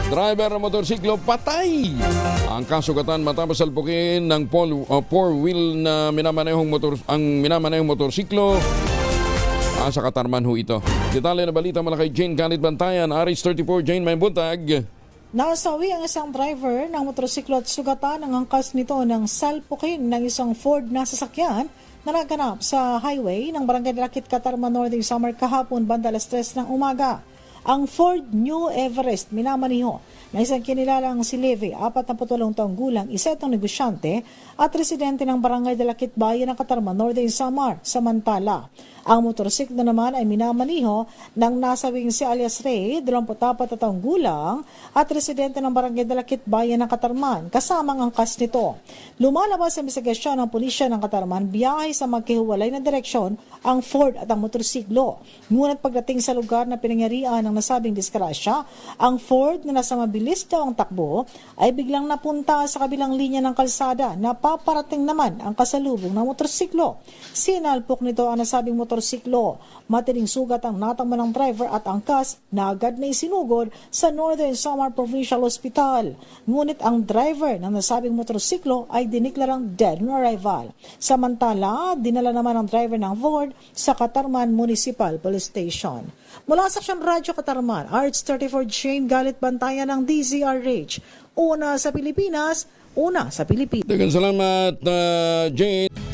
Driver ng motorsiklo patay. Ang kasugatan matapos salpukin ng four-wheel na minamanehong motorsiklo. Sa Katarman ho ito. Detalye na balita mula kay Jane Galit Bantayan, RH34. Jane, may buntag. Nasawi ang isang driver ng motorsiklo at sugatan ang angkas nito ng salpukin ng isang Ford na sasakyan na naganap sa highway ng Barangay Lakit, Katarman, Northern Samar kahapon banda alas 3 ng umaga. Ang Ford New Everest minamaniho ng isang kinilalang si Levi, 48 taong gulang, isa itong negosyante at residente ng Barangay Lakit, Bayan ng Katarman, Northern Samar. Samantala, ang motorsiklo naman ay minamaniho ng nasawing si alias Ray, 24 taong gulang at residente ng Barangay Lakit, Bayan ng Katarman, kasama ang angkas nito. Lumalabas sa investigasyon ng pulisya ng Katarman, biyahe sa magkahiwalay na direksyon ang Ford at ang motorsiklo. Ngunit pagdating sa lugar na pinangyarihan ng nasabing disgrasya, ang Ford na nasa mabilis daw ang takbo ay biglang napunta sa kabilang linya ng kalsada na paparating naman ang kasalubong ng motorsiklo. Sinalpok nito ang nasabing motorsiklo. Matining sugat ang natama ng driver at angkas na agad na isinugod sa Northern Samar Provincial Hospital. Ngunit ang driver ng nasabing motorsiklo ay diniklarang dead on arrival. Samantala, dinala naman ang driver ng Ford sa Katarman Municipal Police Station. Mula sa Aksyon Radyo Katarman, RH34 Jane Galit Bantayan ng DZRH. Una sa Pilipinas, una sa Pilipinas. Daghang salamat, Jane.